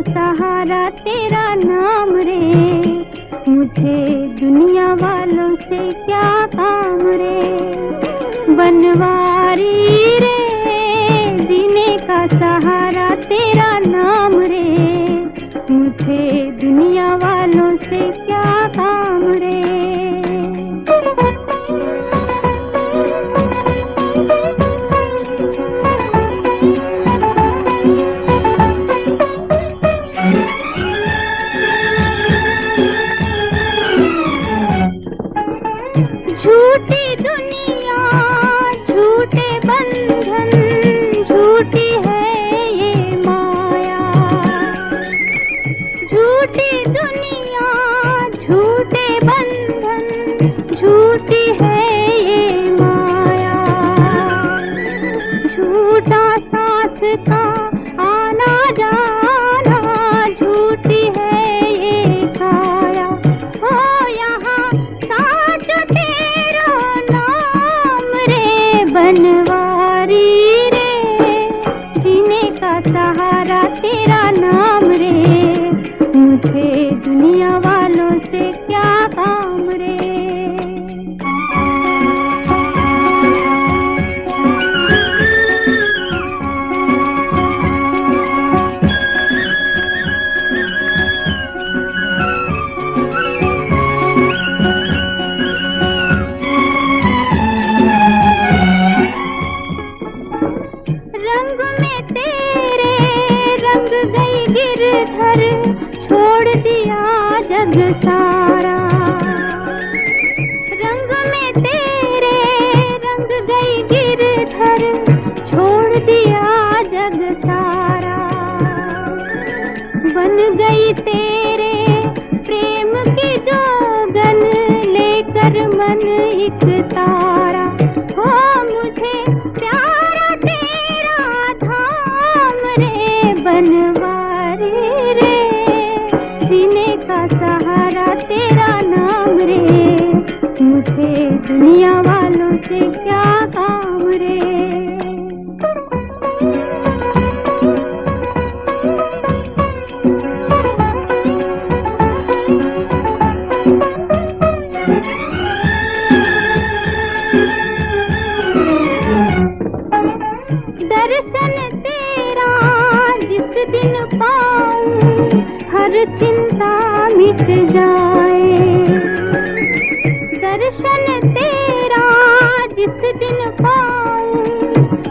सहारा तेरा नाम रे, मुझे दुनिया वालों से क्या काम रे। बनवारी रे, जीने का सहारा तेरा नाम रे, मुझे दुनिया वालों से क्या काम रे। झूठी दुनिया, झूठे बंधन, झूठी है ये माया। झूठी दुनिया, झूठे बंधन, झूठी है ये माया। झूठा सांस का आना जाना, झूठी है ये काया। हो यहाँ साच तेरा नाम रे, बनवारी रे, जीने का सहारा तेरा नाम रे, मुझे दुनिया वालों से क्या काम रे। रंग में तेरे रंग गई गिरधर, छोड़ दिया जग सारा। रंग में तेरे रंग गई गिरधर, छोड़ दिया जग सारा। बन गई तेरे प्रेम की जोगन, लेकर मन एक तारा। हो मुझे प्यारा तेरा धाम रे, बनवारी रे, जीने का सहारा तेरा नाम रे, मुझे दुनिया वालों से क्या काम रे। दर्शन तेरा जिस दिन पाऊं, हर चिंता मिट जाए। दर्शन तेरा जिस दिन पाऊं,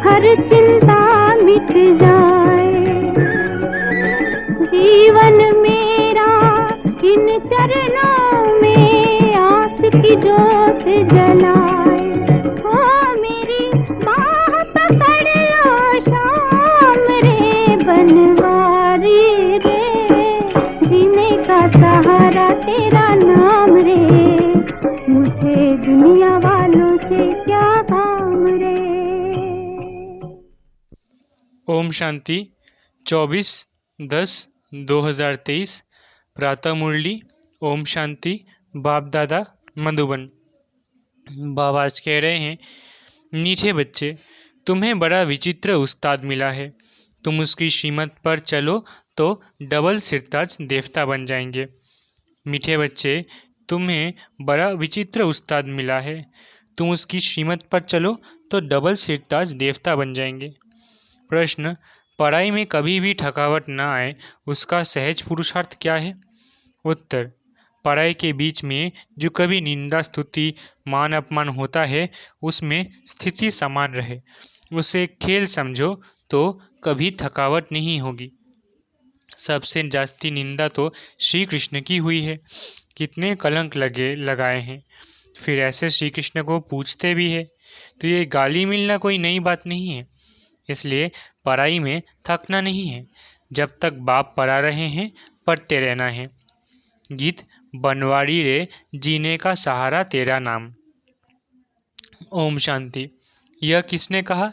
हर चिंता मिट जाए। जीवन मेरा इन चरणों में आस की ज्योत जलाए। हो मेरी बाह पकड़ लो शाम रे, बनवारी रे, जीने का सहारा तेरा नाम रे, मुझे दुनिया वालों से क्या काम रे। ओम शांति 24/10/2023 प्रातः मुरली। ओम शांति। बाप दादा मधुबन। बाबा आज कह रहे हैं, मीठे बच्चे, तुम्हें बड़ा विचित्र उस्ताद मिला है। तुम उसकी श्रीमत पर चलो तो डबल सिरताज देवता बन जाएंगे। मीठे बच्चे, तुम्हें बड़ा विचित्र उस्ताद मिला है। तुम उसकी श्रीमत पर चलो तो डबल सिरताज देवता बन जाएंगे। प्रश्न, पढ़ाई में कभी भी थकावट न आए उसका सहज पुरुषार्थ क्या है? उत्तर, पढ़ाई के बीच में जो कभी निंदा स्तुति मान अपमान होता है उसमें स्थिति समान रहे, उसे खेल समझो तो कभी थकावट नहीं होगी। सबसे जास्ती निंदा तो श्री कृष्ण की हुई है। कितने कलंक लगाए हैं, फिर ऐसे श्री कृष्ण को पूछते भी है, तो ये गाली मिलना कोई नई बात नहीं है। इसलिए पढ़ाई में थकना नहीं है। जब तक बाप पढ़ा रहे हैं पढ़ते रहना है। गीत बनवारी रे, जीने का सहारा तेरा नाम। ओम शांति। यह किसने कहा,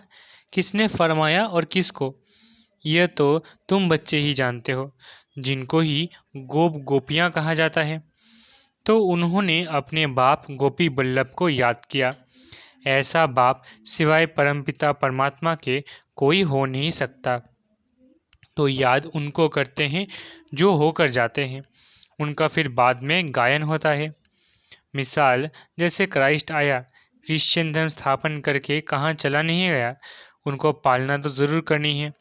किसने फरमाया और किसको? यह तो तुम बच्चे ही जानते हो, जिनको ही गोप गोपियाँ कहा जाता है। तो उन्होंने अपने बाप गोपी बल्लभ को याद किया। ऐसा बाप सिवाय परमपिता परमात्मा के कोई हो नहीं सकता। तो याद उनको करते हैं जो होकर जाते हैं, उनका फिर बाद में गायन होता है। मिसाल जैसे क्राइस्ट आया, क्रिश्चियन धर्म स्थापन करके कहाँ चला नहीं गया, उनको पालना तो ज़रूर करनी है,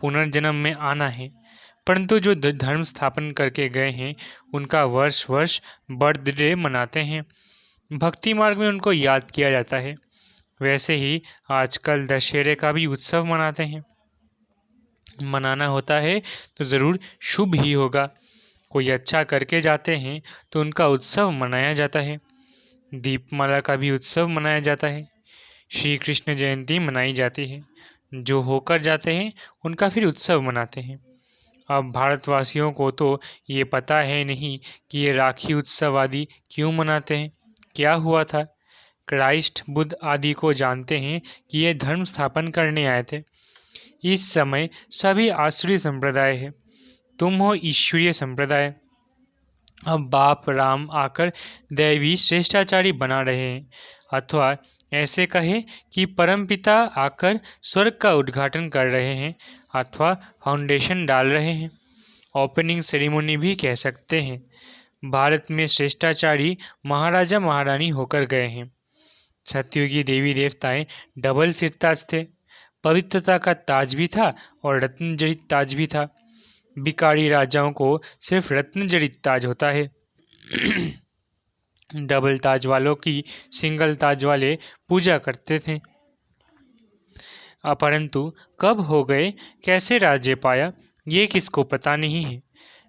पुनर्जन्म में आना है, परंतु जो धर्म स्थापन करके गए हैं उनका वर्ष वर्ष बर्थडे मनाते हैं, भक्ति मार्ग में उनको याद किया जाता है। वैसे ही आजकल दशहरे का भी उत्सव मनाते हैं। मनाना होता है तो ज़रूर शुभ ही होगा। कोई अच्छा करके जाते हैं तो उनका उत्सव मनाया जाता है। दीपमाला का भी उत्सव मनाया जाता है। श्री कृष्ण जयंती मनाई जाती है। जो होकर जाते हैं उनका फिर उत्सव मनाते हैं। अब भारतवासियों को तो ये पता है नहीं कि ये राखी उत्सव आदि क्यों मनाते हैं, क्या हुआ था। क्राइस्ट बुद्ध आदि को जानते हैं कि ये धर्म स्थापन करने आए थे। इस समय सभी आसुरी संप्रदाय है, तुम हो ईश्वरीय संप्रदाय। अब बाप राम आकर दैवी श्रेष्ठाचारी बना रहे हैं, अथवा ऐसे कहे कि परमपिता आकर स्वर्ग का उद्घाटन कर रहे हैं अथवा फाउंडेशन डाल रहे हैं। ओपनिंग सेरेमनी भी कह सकते हैं। भारत में श्रेष्ठाचारी महाराजा महारानी होकर गए हैं। सतयुगी देवी देवताएं डबल सिरताज थे। पवित्रता का ताज भी था और रत्नजड़ित ताज भी था। भिखारी राजाओं को सिर्फ रत्नजड़ित ताज होता है। डबल ताज वालों की सिंगल ताज वाले पूजा करते थे। परंतु कब हो गए, कैसे राज्य पाया, ये किसको पता नहीं है।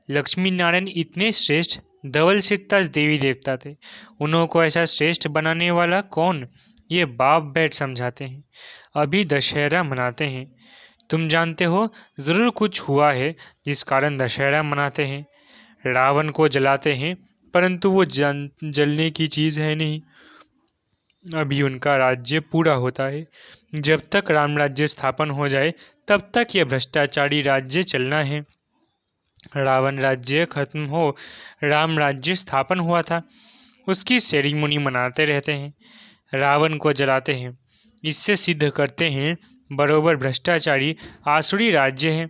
लक्ष्मी नारायण इतने श्रेष्ठ डबल सिरताज देवी देवता थे, उन्हों को ऐसा श्रेष्ठ बनाने वाला कौन, ये बाप बैठ समझाते हैं। अभी दशहरा मनाते हैं, तुम जानते हो ज़रूर कुछ हुआ है जिस कारण दशहरा मनाते हैं। रावण को जलाते हैं, परंतु वो जलने की चीज़ है नहीं। अभी उनका राज्य पूरा होता है। जब तक राम राज्य स्थापन हो जाए तब तक यह भ्रष्टाचारी राज्य चलना है। रावण राज्य खत्म हो, राम राज्य स्थापन हुआ था, उसकी सेरेमनी मनाते रहते हैं, रावण को जलाते हैं। इससे सिद्ध करते हैं बरोबर भ्रष्टाचारी आसुरी राज्य है।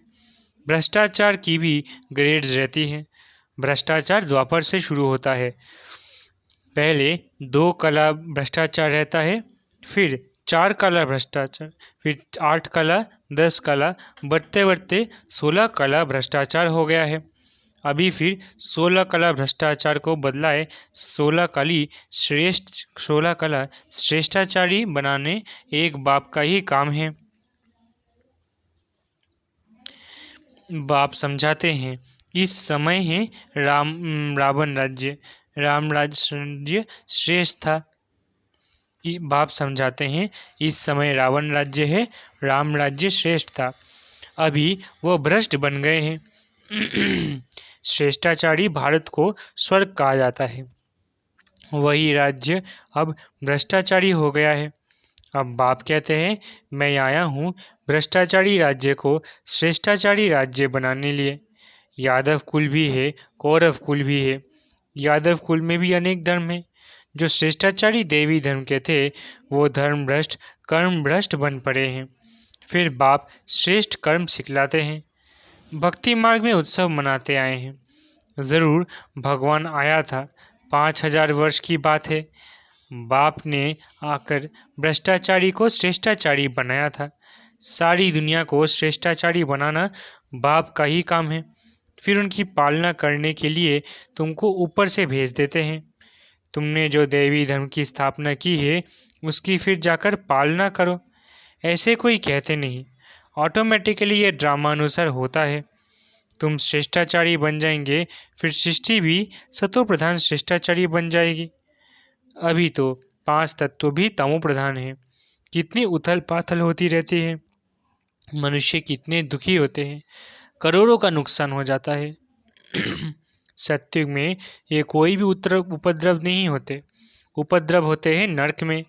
भ्रष्टाचार की भी ग्रेड्स रहती है। भ्रष्टाचार द्वापर से शुरू होता है। पहले 2 कला भ्रष्टाचार रहता है, फिर 4 कला भ्रष्टाचार, फिर 8 कला, 10 कला, बढ़ते बढ़ते 16 कला भ्रष्टाचार हो गया है। अभी फिर 16 कला भ्रष्टाचार को बदलाए 16 कला श्रेष्ठाचारी बनाने एक बाप का ही काम है। बाप समझाते हैं इस समय है रावण राज्य, राम राज्य श्रेष्ठ था। बाप समझाते हैं इस समय रावण राज्य है, राम राज्य श्रेष्ठ था। अभी वो भ्रष्ट बन गए हैं। श्रेष्ठाचारी भारत को स्वर्ग कहा जाता है, वही राज्य अब भ्रष्टाचारी हो गया है। अब बाप कहते हैं मैं आया हूँ भ्रष्टाचारी राज्य को श्रेष्ठाचारी राज्य बनाने लिए। यादव कुल भी है, कौरव कुल भी है। यादव कुल में भी अनेक धर्म हैं। जो श्रेष्ठाचारी देवी धर्म के थे वो धर्म भ्रष्ट कर्म भ्रष्ट बन पड़े हैं। फिर बाप श्रेष्ठ कर्म सिखलाते हैं। भक्ति मार्ग में उत्सव मनाते आए हैं। ज़रूर भगवान आया था, 5000 वर्ष की बात है। बाप ने आकर भ्रष्टाचारी को श्रेष्ठाचारी बनाया था। सारी दुनिया को श्रेष्ठाचारी बनाना बाप का ही काम है। फिर उनकी पालना करने के लिए तुमको ऊपर से भेज देते हैं। तुमने जो देवी धर्म की स्थापना की है उसकी फिर जाकर पालना करो, ऐसे कोई कहते नहीं। ऑटोमेटिकली ये ड्रामानुसार होता है। तुम श्रेष्ठाचारी बन जाएंगे, फिर सृष्टि भी सतो प्रधान श्रेष्ठाचारी बन जाएगी। अभी तो 5 तत्व भी तमो प्रधान है। कितनी उथल पाथल होती रहती है, मनुष्य कितने दुखी होते हैं, करोड़ों का नुकसान हो जाता है। सत्युग में ये कोई भी उपद्रव नहीं होते। उपद्रव होते हैं नरक में।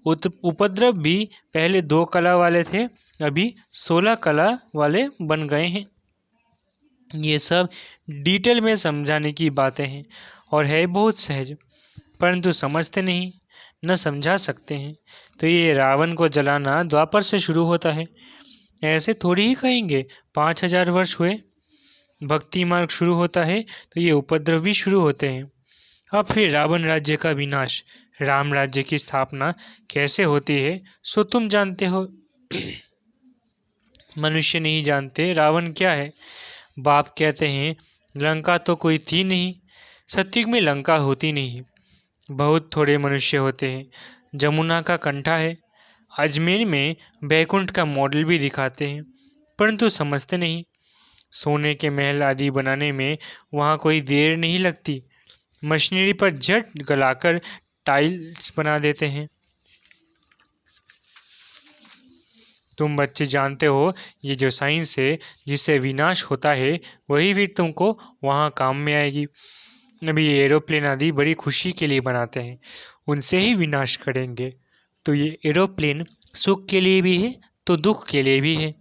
उपद्रव भी पहले 2 कला वाले थे, अभी 16 कला वाले बन गए हैं। ये सब डिटेल में समझाने की बातें हैं और है बहुत सहज, परंतु समझते नहीं, न समझा सकते हैं। तो ये रावण को जलाना द्वापर से शुरू होता है। ऐसे थोड़ी ही कहेंगे 5,000 वर्ष हुए। भक्ति मार्ग शुरू होता है तो ये उपद्रव भी शुरू होते हैं। अब फिर रावण राज्य का विनाश, राम राज्य की स्थापना कैसे होती है सो तुम जानते हो। मनुष्य नहीं जानते रावण क्या है। बाप कहते हैं लंका तो कोई थी नहीं। सत्युग में लंका होती नहीं, बहुत थोड़े मनुष्य होते हैं। जमुना का कंठा है। अजमेर में बैकुंठ का मॉडल भी दिखाते हैं, परंतु समझते नहीं। सोने के महल आदि बनाने में वहाँ कोई देर नहीं लगती। मशीनरी पर झट गलाकर टाइल्स बना देते हैं। तुम बच्चे जानते हो ये जो साइंस है जिससे विनाश होता है वही फिर तुमको वहाँ काम में आएगी। अभी ये एरोप्लेन आदि बड़ी खुशी के लिए बनाते हैं, उनसे ही विनाश करेंगे। तो ये एरोप्लेन सुख के लिए भी है तो दुख के लिए भी है।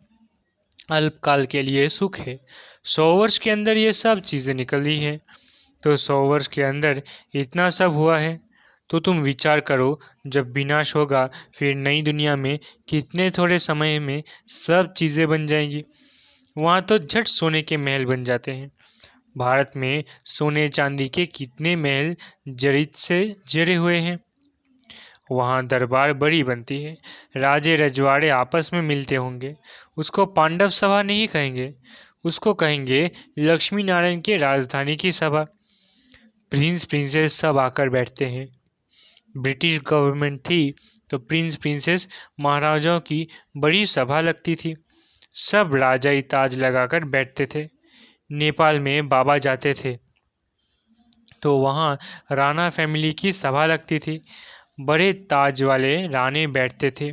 अल्पकाल के लिए सुख है, 100 वर्ष के अंदर ये सब चीज़ें निकली हैं। तो 100 वर्ष के अंदर इतना सब हुआ है। तो तुम विचार करो, जब विनाश होगा फिर नई दुनिया में कितने थोड़े समय में सब चीज़ें बन जाएंगी। वहाँ तो झट सोने के महल बन जाते हैं। भारत में सोने चांदी के कितने महल जरित से जड़े हुए हैं। वहाँ दरबार बड़ी बनती है, राजे रजवाड़े आपस में मिलते होंगे। उसको पांडव सभा नहीं कहेंगे, उसको कहेंगे लक्ष्मी नारायण के राजधानी की सभा। प्रिंस प्रिंसेस सब आकर बैठते हैं। ब्रिटिश गवर्नमेंट थी तो प्रिंस प्रिंसेस महाराजाओं की बड़ी सभा लगती थी। सब राजाई ताज लगाकर बैठते थे। नेपाल में बाबा जाते थे तो वहाँ राणा फैमिली की सभा लगती थी। बड़े ताज वाले राणे बैठते थे,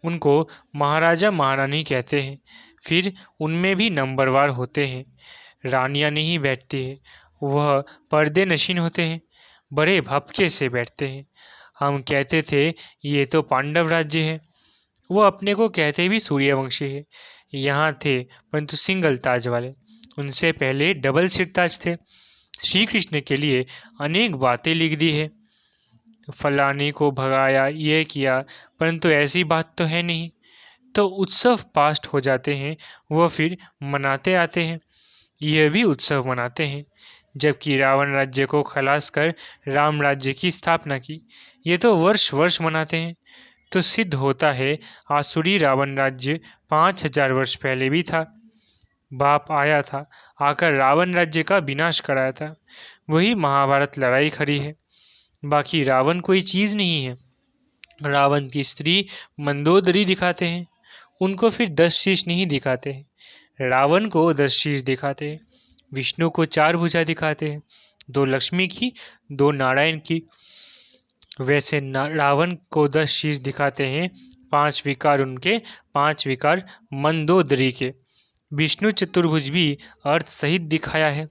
उनको महाराजा महारानी कहते हैं। फिर उनमें भी नंबरवार होते हैं। रानियाँ नहीं बैठती है, वह पर्दे नशीन होते हैं, बड़े भपके से बैठते हैं। हम कहते थे ये तो पांडव राज्य है। वो अपने को कहते भी सूर्यवंशी है। यहाँ थे परंतु सिंगल ताज वाले, उनसे पहले डबल सिर ताज थे। श्री कृष्ण के लिए अनेक बातें लिख दी है, फलाने को भगाया, ये किया, परंतु ऐसी बात तो है नहीं। तो उत्सव पास्ट हो जाते हैं, वह फिर मनाते आते हैं। यह भी उत्सव मनाते हैं, जबकि रावण राज्य को खलास कर राम राज्य की स्थापना की। ये तो वर्ष वर्ष मनाते हैं। तो सिद्ध होता है आसुरी रावण राज्य 5,000 वर्ष पहले भी था। बाप आया था, आकर रावण राज्य का विनाश कराया था। वही महाभारत लड़ाई खड़ी है। बाकी रावण कोई चीज़ नहीं है। रावण की स्त्री मंदोदरी दिखाते हैं, उनको फिर 10 शीश नहीं दिखाते हैं। रावण को 10 शीश दिखाते हैं। विष्णु को 4 भुजा दिखाते हैं, 2 लक्ष्मी की, 2 नारायण की। वैसे रावण को 10 शीश दिखाते हैं, 5 विकार उनके, 5 विकार मंदोदरी के। विष्णु चतुर्भुज भी अर्थ सहित दिखाया है।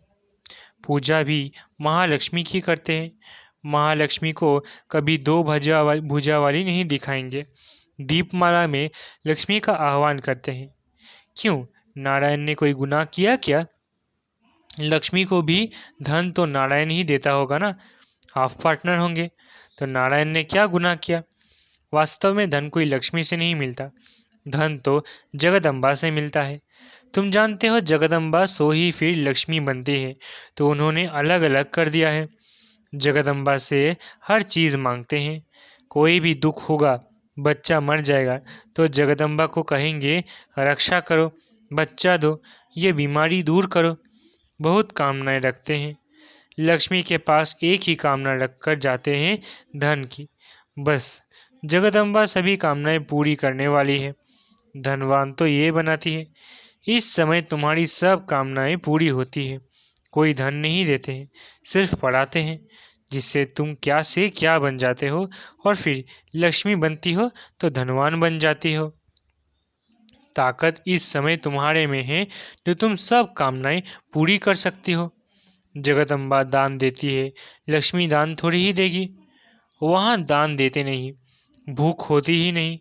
पूजा भी महालक्ष्मी की करते हैं। महालक्ष्मी को कभी 2 भुजा वाली नहीं दिखाएंगे। दीपमाला में लक्ष्मी का आह्वान करते हैं। क्यों, नारायण ने कोई गुनाह किया क्या? लक्ष्मी को भी धन तो नारायण ही देता होगा ना, हाफ पार्टनर होंगे। तो नारायण ने क्या गुनाह किया? वास्तव में धन कोई लक्ष्मी से नहीं मिलता, धन तो जगदम्बा से मिलता है। तुम जानते हो जगदम्बा सो ही फिर लक्ष्मी बनती है, तो उन्होंने अलग अलग कर दिया है। जगदम्बा से हर चीज़ मांगते हैं। कोई भी दुख होगा, बच्चा मर जाएगा, तो जगदम्बा को कहेंगे रक्षा करो, बच्चा दो, ये बीमारी दूर करो। बहुत कामनाएं रखते हैं। लक्ष्मी के पास एक ही कामना रख कर जाते हैं, धन की। बस जगदम्बा सभी कामनाएं पूरी करने वाली है। धनवान तो ये बनाती है। इस समय तुम्हारी सब कामनाएं पूरी होती है। कोई धन नहीं देते हैं, सिर्फ पढ़ाते हैं, जिससे तुम क्या से क्या बन जाते हो, और फिर लक्ष्मी बनती हो तो धनवान बन जाती हो। ताकत इस समय तुम्हारे में है जो तुम सब कामनाएं पूरी कर सकती हो। जगदम्बा दान देती है, लक्ष्मी दान थोड़ी ही देगी। वहाँ दान देते नहीं, भूख होती ही नहीं,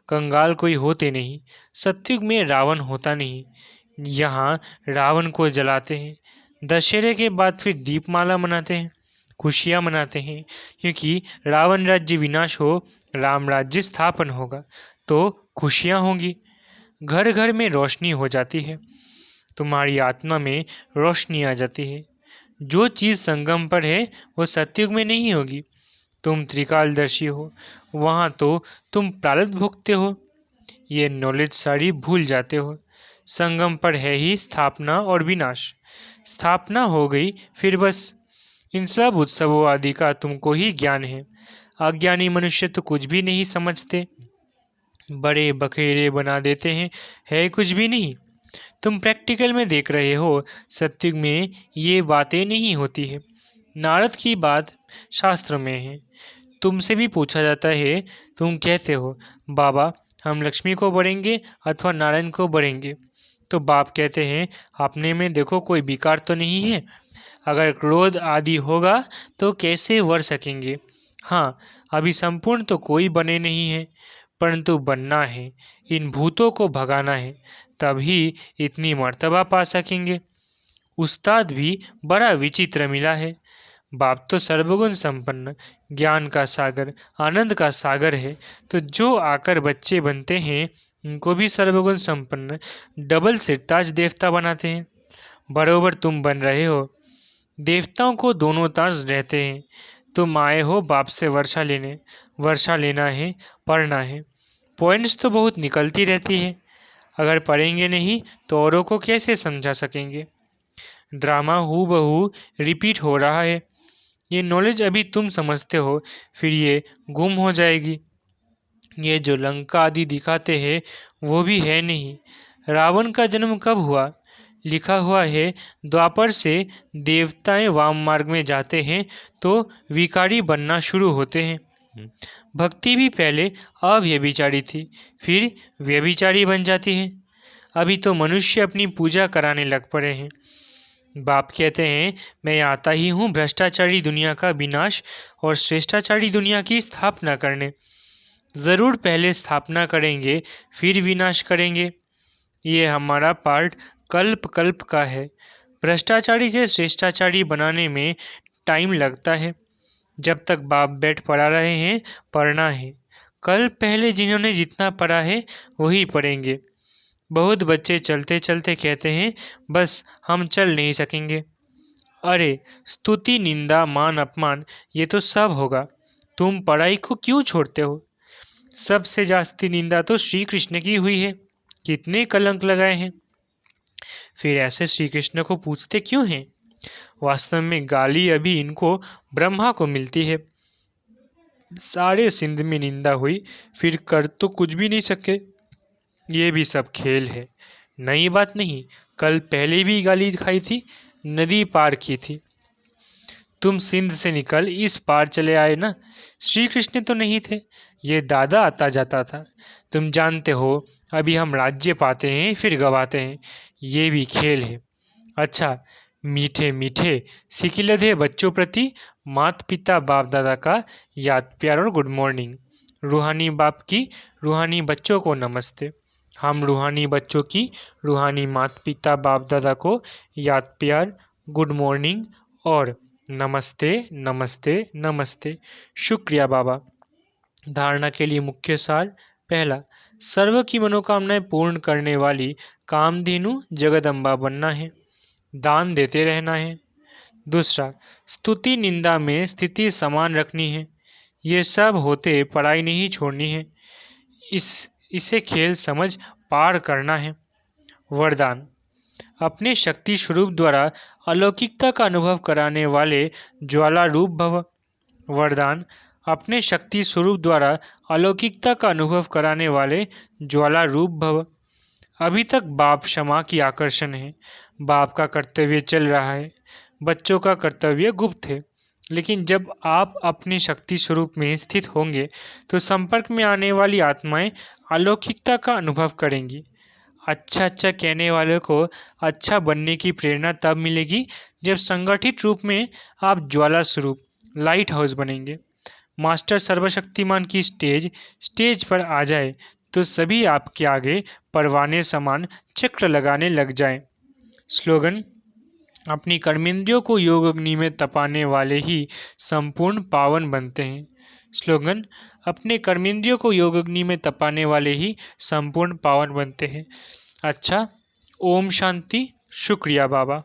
कंगाल कोई होते नहीं। सत्युग में रावण होता नहीं, यहाँ रावण को जलाते हैं। दशहरे के बाद फिर दीपमाला मनाते हैं, खुशियाँ मनाते हैं, क्योंकि रावण राज्य विनाश हो, राम राज्य स्थापन होगा, तो खुशियाँ होंगी। घर घर में रोशनी हो जाती है। तुम्हारी आत्मा में रोशनी आ जाती है। जो चीज़ संगम पर है वो सतयुग में नहीं होगी। तुम त्रिकालदर्शी हो, वहाँ तो तुम प्रारब्ध भोगते हो। ये नॉलेज सारी भूल जाते हो। संगम पर है ही स्थापना और विनाश। स्थापना हो गई फिर बस। इन सब उत्सवों आदि का तुमको ही ज्ञान है। अज्ञानी मनुष्य तो कुछ भी नहीं समझते, बड़े बखेरे बना देते हैं, है कुछ भी नहीं। तुम प्रैक्टिकल में देख रहे हो, सत्युग में ये बातें नहीं होती है। नारद की बात शास्त्र में है। तुमसे भी पूछा जाता है, तुम कहते हो बाबा हम लक्ष्मी को बढ़ेंगे अथवा नारायण को बढ़ेंगे। तो बाप कहते हैं अपने में देखो कोई विकार तो नहीं है। अगर क्रोध आदि होगा तो कैसे वर सकेंगे। हाँ, अभी संपूर्ण तो कोई बने नहीं है, परंतु बनना है, इन भूतों को भगाना है, तभी इतनी मर्तबा पा सकेंगे। उस्ताद भी बड़ा विचित्र मिला है। बाप तो सर्वगुण संपन्न, ज्ञान का सागर, आनंद का सागर है, तो जो आकर बच्चे बनते हैं उनको भी सर्वगुण संपन्न डबल सिरताज देवता बनाते हैं। बरोबर तुम बन रहे हो। देवताओं को दोनों ताज रहते हैं। तुम आए हो बाप से वर्षा लेने। वर्षा लेना है, पढ़ना है। पॉइंट्स तो बहुत निकलती रहती है। अगर पढ़ेंगे नहीं तो औरों को कैसे समझा सकेंगे। ड्रामा हूबहू रिपीट हो रहा है। ये नॉलेज अभी तुम समझते हो, फिर ये गुम हो जाएगी। ये जो लंका आदि दिखाते हैं वो भी है नहीं। रावण का जन्म कब हुआ? लिखा हुआ है द्वापर से देवताएं वाम मार्ग में जाते हैं तो विकारी बनना शुरू होते हैं। भक्ति भी पहले अव्यभिचारी थी, फिर व्यभिचारी बन जाती है। अभी तो मनुष्य अपनी पूजा कराने लग पड़े हैं। बाप कहते हैं मैं आता ही हूँ भ्रष्टाचारी दुनिया का विनाश और श्रेष्ठाचारी दुनिया की स्थापना करने। ज़रूर पहले स्थापना करेंगे फिर विनाश करेंगे। ये हमारा पार्ट कल्प कल्प का है। भ्रष्टाचारी से श्रेष्ठाचारी बनाने में टाइम लगता है। जब तक बाप बैठ पढ़ा रहे हैं, पढ़ना है। कल पहले जिन्होंने जितना पढ़ा है वही पढ़ेंगे। बहुत बच्चे चलते चलते कहते हैं बस हम चल नहीं सकेंगे। अरे स्तुति निंदा मान अपमान ये तो सब होगा, तुम पढ़ाई को क्यों छोड़ते हो। सबसे जास्ती निंदा तो श्री कृष्ण की हुई है, कितने कलंक लगाए हैं। फिर ऐसे श्री कृष्ण को पूछते क्यों हैं। वास्तव में गाली अभी इनको ब्रह्मा को मिलती है। सारे सिंध में निंदा हुई, फिर कर तो कुछ भी नहीं सके। ये भी सब खेल है, नई बात नहीं। कल पहले भी गाली खाई थी, नदी पार की थी। तुम सिंध से निकल इस पार चले आए ना। श्री कृष्ण तो नहीं थे, ये दादा आता जाता था। तुम जानते हो अभी हम राज्य पाते हैं फिर गवाते हैं, ये भी खेल है। अच्छा, मीठे मीठे सिकिलधे बच्चों प्रति माता पिता बाप दादा का याद प्यार और गुड मॉर्निंग। रूहानी बाप की रूहानी बच्चों को नमस्ते। हम रूहानी बच्चों की रूहानी माता पिता बाप दादा को याद प्यार, गुड मॉर्निंग और नमस्ते नमस्ते नमस्ते। शुक्रिया बाबा। धारणा के लिए मुख्य सार। पहला, सर्व की मनोकामनाएं पूर्ण करने वाली कामधेनु जगदम्बा बनना है, दान देते रहना है। दूसरा, स्तुति निंदा में स्थिति समान रखनी है। ये सब होते पढ़ाई नहीं छोड़नी है, इसे खेल समझ पार करना है। वरदान, अपने शक्ति स्वरूप द्वारा अलौकिकता का अनुभव कराने वाले ज्वाला रूप भव। वरदान, अपने शक्ति स्वरूप द्वारा अलौकिकता का अनुभव कराने वाले ज्वाला रूप भव। अभी तक बाप क्षमा की आकर्षण है। बाप का कर्तव्य चल रहा है, बच्चों का कर्तव्य गुप्त है। लेकिन जब आप अपने शक्ति स्वरूप में स्थित होंगे तो संपर्क में आने वाली आत्माएं अलौकिकता का अनुभव करेंगी। अच्छा अच्छा कहने वालों को अच्छा बनने की प्रेरणा तब मिलेगी जब संगठित रूप में आप ज्वाला स्वरूप लाइट हाउस बनेंगे। मास्टर सर्वशक्तिमान की स्टेज पर आ जाए तो सभी आपके आगे परवाने समान चक्र लगाने लग जाएं। स्लोगन, अपनी कर्मेंद्रियों को योग अग्नि में तपाने वाले ही संपूर्ण पावन बनते हैं। स्लोगन: अपने कर्मेंद्रियों को योग अग्नि में तपाने वाले ही संपूर्ण पावन बनते हैं। अच्छा, ओम शांति। शुक्रिया बाबा।